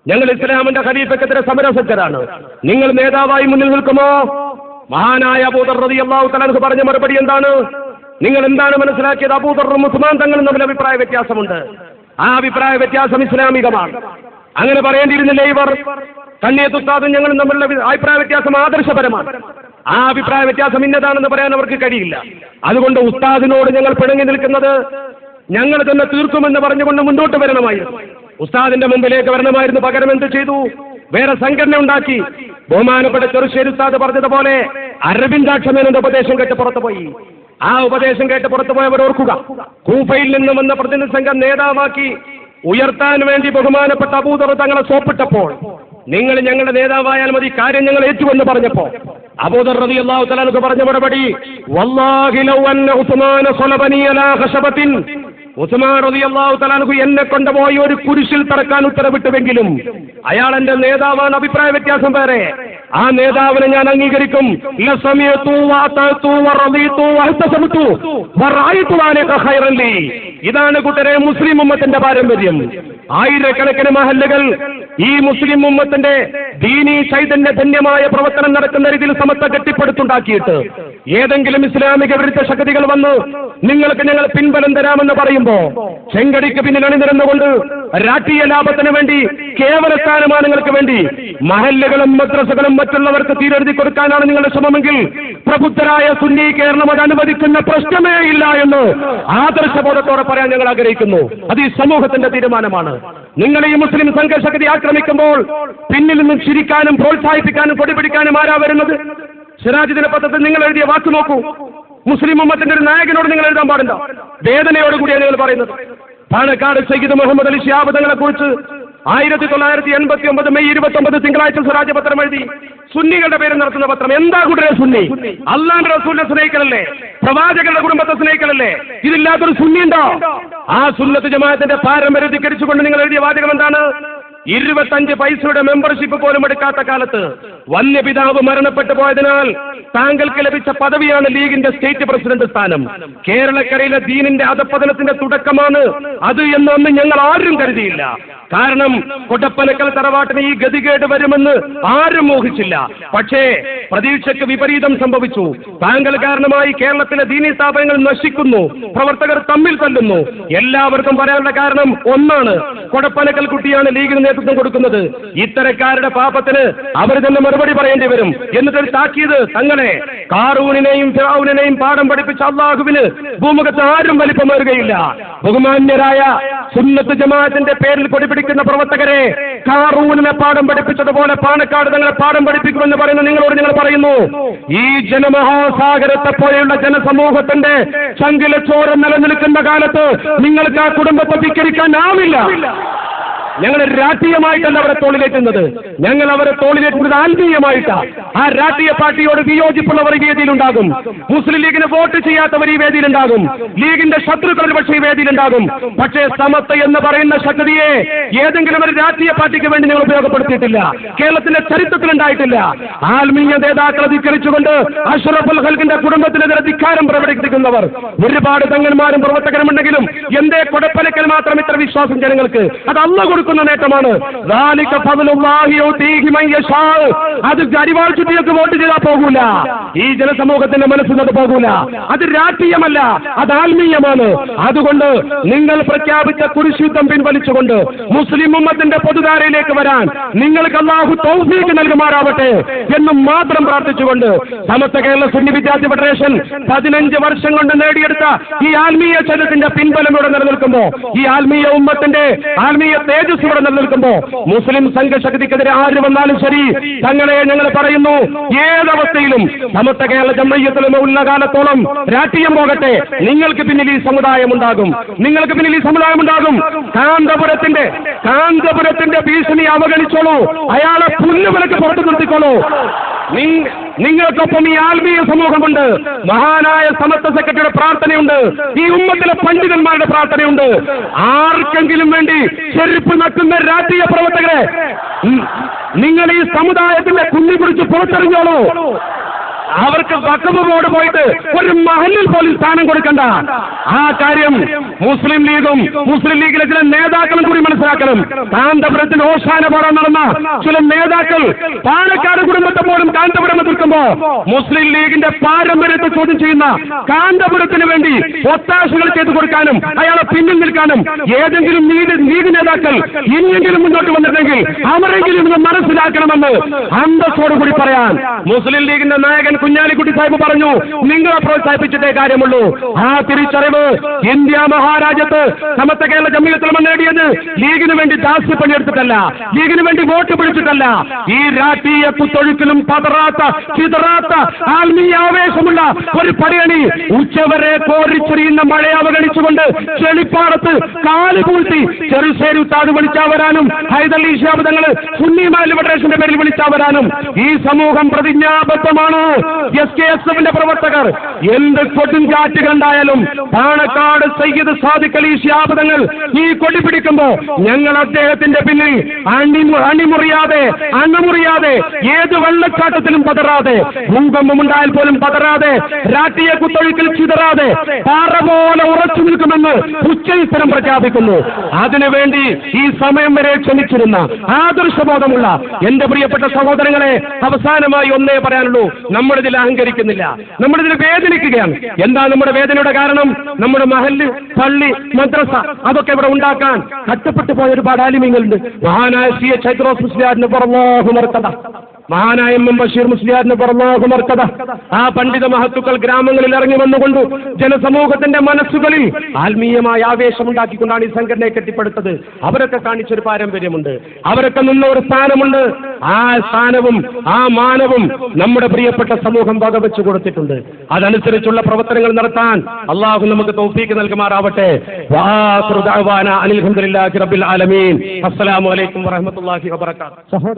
ഞങ്ങൾ ഇസ്ലാമിന്റെ ഖലീഫയ്ക്കെതിരെ സമരസജ്ജരാണ്. നിങ്ങൾ നേതാവായി മുന്നിൽ നിൽക്കുമോ? മഹാനായ അബൂദർ റളിയല്ലാഹു തആല അൻഹു പറഞ്ഞ മറുപടി എന്താണ്? നിങ്ങൾ എന്താണ് മനസ്സിലാക്കിയത്? അബൂദറും ഉസ്മാൻ തങ്ങളും തമ്മിൽ അഭിപ്രായ വ്യത്യാസമുണ്ട്. ആ അഭിപ്രായ വ്യത്യാസം ഇസ്ലാമികമാണ്. അങ്ങനെ പറയേണ്ടിയിരുന്നില്ലേ ഇവർ? കണ്ണിയത്ത് ഉസ്താദും ഞങ്ങളും തമ്മിലുള്ള അഭിപ്രായ വ്യത്യാസം ആദർശപരമാണ്. ആ അഭിപ്രായ വ്യത്യാസം ഇന്നതാണെന്ന് പറയാൻ അവർക്ക് കഴിയില്ല. അതുകൊണ്ട് ഉസ്താദിനോട് ഞങ്ങൾ പിണങ്ങി നിൽക്കുന്നത് ഞങ്ങൾ തന്നെ തീർക്കുമെന്ന് പറഞ്ഞുകൊണ്ട് മുന്നോട്ട് വരണമായിരുന്നു. ഉസ്താദിന്റെ മുമ്പിലേക്ക് വരണമായിരുന്നു. പകരം എന്ത് ചെയ്തു? വേറെ സംഘടന ഉണ്ടാക്കി. ബഹുമാനപ്പെട്ട ചെറുശ്ശേരി ഉസ്താദ് പറഞ്ഞതുപോലെ അരവിന്ദാക്ഷമേനന്റെ ഉപദേശം കേട്ട് പുറത്തുപോയി. ആ ഉപദേശം കേട്ട് പുറത്തുപോയവർ ഓർക്കുക, കൂഫയിൽ നിന്ന് വന്ന പ്രതിനിധി സംഘം നേതാവാക്കി ഉയർത്താൻ വേണ്ടി ബഹുമാനപ്പെട്ട അബൂദർ തങ്ങളെ സോപ്പിട്ടപ്പോൾ, നിങ്ങൾ ഞങ്ങളുടെ നേതാവായാൽ മതി, കാര്യം ഞങ്ങൾ ഏറ്റുവെന്ന് പറഞ്ഞപ്പോ അബൂദർ റളിയല്ലാഹു തആല അൻഹു പറഞ്ഞ മറുപടി, വല്ലാഹി ലൗ അന്ന ഉസ്മാന സ്വലബനി അലാ ഖശബത്തിൻ, ഉസ്മാൻ റളിയല്ലാഹു തആല അൻഹു എന്നെ കൊണ്ടുപോയി ഒരു കുരിശിൽ തറക്കാൻ ഉത്തരവിട്ടുവെങ്കിലും അയാൾ എന്റെ നേതാവാണ്. അഭിപ്രായ വ്യത്യാസം വേറെ. ആ നേതാവിനെ ഞാൻ അംഗീകരിക്കും. ഇതാണ് കൂട്ടരെ മുസ്ലിം ഉമ്മത്തിന്റെ പാരമ്പര്യം. ആയിരക്കണക്കിന് മഹല്ലുകൾ ഈ മുസ്ലിം ഉമ്മത്തിന്റെ ദീനീ ചൈതന്യ ധന്യമായ പ്രവർത്തനം നടക്കുന്ന രീതിയിൽ സമത്വ കെട്ടിപ്പടുത്തുണ്ടാക്കിയിട്ട് ഏതെങ്കിലും ഇസ്ലാമിക വിരുദ്ധ ശക്തികൾ വന്ന് നിങ്ങൾക്ക് ഞങ്ങൾ പിൻബലം തരാമെന്ന് പറയുമ്പോ ചെങ്കടിക്ക് പിന്നിൽ അണിനിരന്നുകൊണ്ട് രാഷ്ട്രീയ ലാഭത്തിന് വേണ്ടി, കേവല സ്ഥാനമാനങ്ങൾക്ക് വേണ്ടി മഹല്ലുകളും മദ്രസകളും മറ്റുള്ളവർക്ക് തീരെഴുതി കൊടുക്കാനാണ് നിങ്ങളുടെ ശ്രമമെങ്കിൽ പ്രബുദ്ധരായ സുന്നി കേരളം അത് അനുവദിക്കുന്ന പ്രശ്നമേ ഇല്ല എന്ന് ആദർശബോധത്തോടെ പറയാൻ ഞങ്ങൾ ആഗ്രഹിക്കുന്നു. അത് ഈ സമൂഹത്തിന്റെ തീരുമാനമാണ്. നിങ്ങൾ ഈ മുസ്ലിം സംഘശക്തി ആക്രമിക്കുമ്പോൾ പിന്നിൽ നിന്നും ചിരിക്കാനും പ്രോത്സാഹിപ്പിക്കാനും പൊടിപിടിക്കാനും ആരാ വരുന്നത്? സിറാജ് ദിനപത്രത്തിൽ നിങ്ങൾ എഴുതിയ വാക്ക് നോക്കൂ. മുസ്ലിം ഉമ്മത്തിന്റെ ഒരു നായകനോട് നിങ്ങൾ എഴുതാൻ പാടില്ല. വേദനയോടുകൂടിയാണ് നിങ്ങൾ പറയുന്നത്. പാണക്കാട് സയ്യിദ് മുഹമ്മദ് അലി ശിഹാബ് തങ്ങളെ കുറിച്ച് 1989 മെയ് 29 തിങ്കളാഴ്ച സ്വരാജ് പത്രം എഴുതി. സുന്നികളുടെ പേര് നടത്തുന്ന പത്രം. എന്താ കൂട്ടരെ സുന്നി? അല്ലാഹുവിന്റെ റസൂലിനെ സ്നേഹിക്കലല്ലേ? പ്രവാചകരുടെ കുടുംബത്തെ സ്നേഹിക്കലല്ലേ? ഇതില്ലാത്തൊരു സുന്നി ഉണ്ടോ? ആ സുന്നത്ത് ജമാഅത്തിന്റെ പാരമ്പര്യം ധിക്കരിച്ചുകൊണ്ട് നിങ്ങൾ എഴുതിയ വാചകം എന്താണ്? 25 പൈസയുടെ മെമ്പർഷിപ്പ് പോലും എടുക്കാത്ത കാലത്ത് വന്യപിതാവ് മരണപ്പെട്ടു പോയതിനാൽ താങ്കൾക്ക് ലഭിച്ച പദവിയാണ് ലീഗിന്റെ സ്റ്റേറ്റ് പ്രസിഡന്റ് സ്ഥാനം. കേരളക്കരയിലെ ദീനിന്റെ അധപ്പതനത്തിന്റെ തുടക്കമാണ് അത് എന്ന് അന്ന് ഞങ്ങൾ ആരും കരുതിയില്ല. കാരണം കൊടപ്പനക്കൽ തറവാട്ടിന് ഈ ഗതികേട് വരുമെന്ന് ആരും മോഹിച്ചില്ല. പക്ഷേ പ്രതീക്ഷയ്ക്ക് വിപരീതം സംഭവിച്ചു. താങ്കൾ കാരണമായി കേരളത്തിലെ ദീനീ സ്ഥാപനങ്ങൾ നശിക്കുന്നു, പ്രവർത്തകർ തമ്മിൽ തല്ലുന്നു. എല്ലാവർക്കും പറയാനുള്ള കാരണം ഒന്നാണ്, കൊടപ്പനക്കൽ കുട്ടിയാണ് ലീഗിന് നേതൃത്വം കൊടുക്കുന്നത്. ഇത്തരക്കാരുടെ പാപത്തിന് അവർ തന്നെ മറുപടി പറയേണ്ടി വരും. എന്നിട്ടൊരു താക്കീത്, തങ്ങളെ കാറൂനിനെയും ഫിറഔനെയും പാഠം പഠിപ്പിച്ച അള്ളാഹുവിന് ഭൂമുഖത്ത് ആരും വലിപ്പമേറുകയില്ല. ബഹുമാന്യരായ സുന്നത്ത് ജമാഅത്തിന്റെ പേരിൽ പൊടിപിടിക്കുന്ന പ്രവർത്തകരെ കാറൂനിനെ പാഠം പഠിപ്പിച്ചതുപോലെ പാണക്കാട് തങ്ങളെ പാഠം പഠിപ്പിക്കുമെന്ന് പറയുന്ന നിങ്ങളോട് ഞങ്ങൾ പറയുന്നു, ഈ ജനമഹാസാഗരത്തെ പോലെയുള്ള ജനസമൂഹത്തിന്റെ ചങ്കിലച്ചോരം നിലനിൽക്കുന്ന കാലത്ത് നിങ്ങൾക്ക് ആ കുടുംബത്തെ ധിക്കരിക്കാനാവില്ല. ഞങ്ങൾ രാഷ്ട്രീയമായിട്ടല്ല അവരെ തോളിലേറ്റുന്നത്, ഞങ്ങൾ അവരെ തോളിലേറ്റുന്നത് ആത്മീയമായിട്ടാണ്. ആ രാഷ്ട്രീയ പാർട്ടിയോട് വിയോജിപ്പുള്ളവർ ഈ വേദിയിലുണ്ടാകും, മുസ്ലിം ലീഗിന് വോട്ട് ചെയ്യാത്തവർ ഈ വേദിയിലുണ്ടാകും, ലീഗിന്റെ ശത്രുക്കൾ പക്ഷേ ഈ വേദിയിലുണ്ടാകും. പക്ഷേ സമത്വ എന്ന് പറയുന്ന ശക്തിയെ ഏതെങ്കിലും ഒരു രാഷ്ട്രീയ പാർട്ടിക്ക് വേണ്ടി നിങ്ങൾ ഉപയോഗപ്പെടുത്തിയിട്ടില്ല, കേരളത്തിന്റെ ചരിത്രത്തിലുണ്ടായിട്ടില്ല. ആത്മീയ നേതാക്കളെ ധിക്കരിച്ചുകൊണ്ട് അഷ്റഫുൽ ഖൽഖിന്റെ കുടുംബത്തിനെതിരെ ധിക്കാരം പ്രകടിപ്പിക്കുന്നവർ ഒരുപാട് തങ്ങന്മാരും പ്രവർത്തകരുമുണ്ടെങ്കിലും എന്തേ കൊടപ്പനക്കൽ മാത്രം ഇത്ര വിശ്വാസം ജനങ്ങൾക്ക്? അത് അല്ലാഹു കൊടുക്കുന്ന നേട്ടമാണ്. അത് അരിവാൾ ചുറ്റിയൊക്കെ വോട്ട് ചെയ്താൽ പോകൂല, ഈ ജനസമൂഹത്തിന്റെ മനസ്സിൽ പോകൂല. അത് രാഷ്ട്രീയമല്ല, അത് ആത്മീയമാണ്. അതുകൊണ്ട് നിങ്ങൾ പ്രഖ്യാപിച്ച കുരിശുദ്ധം പിൻവലിച്ചുകൊണ്ട് മുസ്ലിം ഉമ്മത്തിന്റെ പൊതുധാരയിലേക്ക് വരാൻ നിങ്ങൾക്ക് അല്ലാഹു തൗഫീഖ് നൽകുമാറാവട്ടെ എന്ന് മാത്രം പ്രാർത്ഥിച്ചുകൊണ്ട് സമസ്ത കേരള സുന്നി വിദ്യാർത്ഥി ഫെഡറേഷൻ 15 വർഷം കൊണ്ട് നേടിയെടുത്ത ഈ ആത്മീയ ചരിത്രത്തിന്റെ പിൻബലം ഇവിടെ നിലനിൽക്കുമ്പോ, ഈ ആത്മീയ ഉമ്മത്തിന്റെ ആത്മീയ തേജസ് ഇവിടെ നിലനിൽക്കുമ്പോ, മുസ്ലിം സംഘശക്തിക്കെതിരെ ആര് വന്നാലും ശരി, തങ്ങളെ ഞങ്ങൾ പറയുന്നു, ഏതവസ്ഥയിലും സമസ്ത കേരള ജംഇയ്യത്തുൽ ഉലമ കാലത്തോളം രാഷ്ട്രീയം പോകട്ടെ, നിങ്ങൾക്ക് പിന്നിൽ ഈ സമുദായം ഉണ്ടാകും, നിങ്ങൾക്ക് പിന്നിൽ ഈ സമുദായം ഉണ്ടാകും. കാന്തപുരത്തിന്റെ ഭീഷണി അവഗണിച്ചോളൂ, അയാളെ പുല്ലുവിലക്ക് പുറത്തു നിർത്തിക്കോളൂ. നിങ്ങൾക്കൊപ്പം ഈ ആത്മീയ സമൂഹമുണ്ട്, മഹാനായ സമസ്ത സെക്രട്ടറിയുടെ പ്രാർത്ഥനയുണ്ട്, ഈ ഉമ്മത്തിലെ പണ്ഡിതന്മാരുടെ പ്രാർത്ഥനയുണ്ട്. ആർക്കെങ്കിലും വേണ്ടി ചെരുപ്പ് നക്കുന്ന രാഷ്ട്രീയ പ്രവർത്തകരെ നിങ്ങൾ ഈ സമുദായത്തിന്റെ കുഞ്ഞി പിടിച്ച് പുറത്തെറിഞ്ഞോളൂ. അവർക്ക് വഖഫ് ബോർഡ് പോയിട്ട് ഒരു മഹല്ലിൽ പോലും സ്ഥാനം കൊടുക്കണ്ട. ആ കാര്യം മുസ്ലിം ലീഗും മുസ്ലിം ലീഗിലെ ചില നേതാക്കളും കൂടി മനസ്സിലാക്കണം. കാന്തപുരത്തിൽ ഓശാന പാടാൻ നടന്ന ചില നേതാക്കൾ പാലക്കാട് കുടുംബത്തെ പോലും കാന്തപുരം എതിർക്കുമ്പോ മുസ്ലിം ലീഗിന്റെ പാരമ്പര്യത്തെ ചോദ്യം ചെയ്യുന്ന കാന്തപുരത്തിന് വേണ്ടി ഒത്താശകൾ ചെയ്തു കൊടുക്കാനും അയാളെ പിന്നിൽ നിൽക്കാനും ഏതെങ്കിലും ലീഗ് നേതാക്കൾ ഇനിയെങ്കിലും മുന്നോട്ട് വന്നിട്ടുണ്ടെങ്കിൽ അവരെങ്കിലും ഇത് മനസ്സിലാക്കണമെന്ന് അന്തസ്സോടുകൂടി പറയാൻ മുസ്ലിം ലീഗിന്റെ നായകൻ കുഞ്ഞാലിക്കുട്ടി സാഹിബ് പറഞ്ഞു, നിങ്ങളെ പ്രോത്സാഹിപ്പിച്ചിട്ടേ കാര്യമുള്ളൂ. ആ തിരിച്ചറിവ് ഇന്ത്യ മഹാരാജ്യത്ത് സമസ്ത കേരള ജംഇയ്യത്തുൽ ഉലമ നേടിയത് ലീഗിന് വേണ്ടി ദാസ്യപ്പണിയെടുത്തിട്ടല്ല, ലീഗിന് വേണ്ടി വോട്ട് പിടിച്ചിട്ടല്ല. ഈ രാഷ്ട്രീയ കുത്തൊഴുക്കിലും പതറാത്ത ചിതറാത്ത ആത്മീയ ആവേശമുള്ള ഒരു പടയണി ഉച്ചവരെ കോരിച്ചൊരിയുന്ന മഴയെ അവഗണിച്ചുകൊണ്ട് ചെളിപ്പാടത്ത് കാലുപൂഴ്ത്തി ചെറുശ്ശേരി ഉസ്താദ് വിളിച്ചാവരാനും ഹൈദരലി ശിഹാബ് തങ്ങൾ സുന്നിമാ ലിബറേഷന്റെ പേരിൽ വിളിച്ചാവരാനും ഈ സമൂഹം പ്രതിജ്ഞാബദ്ധമാണ്. SKSFന്റെ പ്രവർത്തകർ എന്ത് കൊടുങ്കാറ്റ് കണ്ടായാലും പാണക്കാട് സയ്യിദ് സാദിഖ് അലി ശിഹാബ് തങ്ങൾ ഈ കൊടി പിടിക്കുമ്പോ ഞങ്ങൾ അദ്ദേഹത്തിന്റെ പിന്നിൽ അണിമുറിയാതെ ഏത് വെള്ളച്ചാട്ടത്തിലും പതറാതെ ഭൂകമ്പമുണ്ടായാൽ പോലും പതറാതെ രാഷ്ട്രീയ കുത്തൊഴുക്കിൽ ചിതറാതെ പാറ പോലെ ഉറച്ചു നിൽക്കുമെന്ന് ഉച്ചസ്ഥലം പ്രഖ്യാപിക്കുന്നു. അതിനുവേണ്ടി ഈ സമയം വരെ ക്ഷമിച്ചിരുന്ന ആദർശബോധമുള്ള എന്റെ പ്രിയപ്പെട്ട സഹോദരങ്ങളെ, അവസാനമായി ഒന്നേ പറയാനുള്ളൂ, നമ്മളിതിൽ അഹങ്കരിക്കുന്നില്ല, നമ്മളിതിൽ വേദനിക്കുകയാണ്. എന്താ നമ്മുടെ വേദനയുടെ കാരണം? നമ്മുടെ മഹല്ല്, പള്ളി, മദ്രസ അതൊക്കെ ഇവിടെ ഉണ്ടാക്കാൻ കഷ്ടപ്പെട്ടു പോയ ഒരുപാട് ആലിമീങ്ങളുണ്ട്. മഹാനായ CH ഹൈദ്രോസ് മുസ്ലിയാരിന് അല്ലാഹു മർക്കദ, മഹാനായ MM ബഷീർ മുസ്ലിയാരിന് അല്ലാഹു മർക്കദ, ആ പണ്ഡിത മഹത്തുക്കൾ ഗ്രാമങ്ങളിൽ ഇറങ്ങി വന്നുകൊണ്ട് ജനസമൂഹത്തിന്റെ മനസ്സുകളിൽ ആത്മീയമായ ആവേശമുണ്ടാക്കിക്കൊണ്ടാണ് ഈ സംഘടനയെ കെട്ടിപ്പടുത്തത്. അവരൊക്കെ കാണിച്ചൊരു പാരമ്പര്യമുണ്ട്, അവരൊക്കെ നിന്ന ഒരു സ്ഥാനമുണ്ട്. ആ സ്ഥാനവും ആ മാനവും നമ്മുടെ പ്രിയപ്പെട്ട സമൂഹം വകവെച്ചു കൊടുത്തിട്ടുണ്ട്. അതനുസരിച്ചുള്ള പ്രവർത്തനങ്ങൾ നടത്താൻ അള്ളാഹു നമുക്ക് തൗഫീഖ് നൽകുമാറാവട്ടെ. വാഖിറു ദഅവാന അനിൽ ഹംദുലില്ലാഹി റബ്ബിൽ ആലമീൻ. അസ്സലാമു അലൈക്കും വറഹ്മത്തുള്ളാഹി വബറകാതുഹു.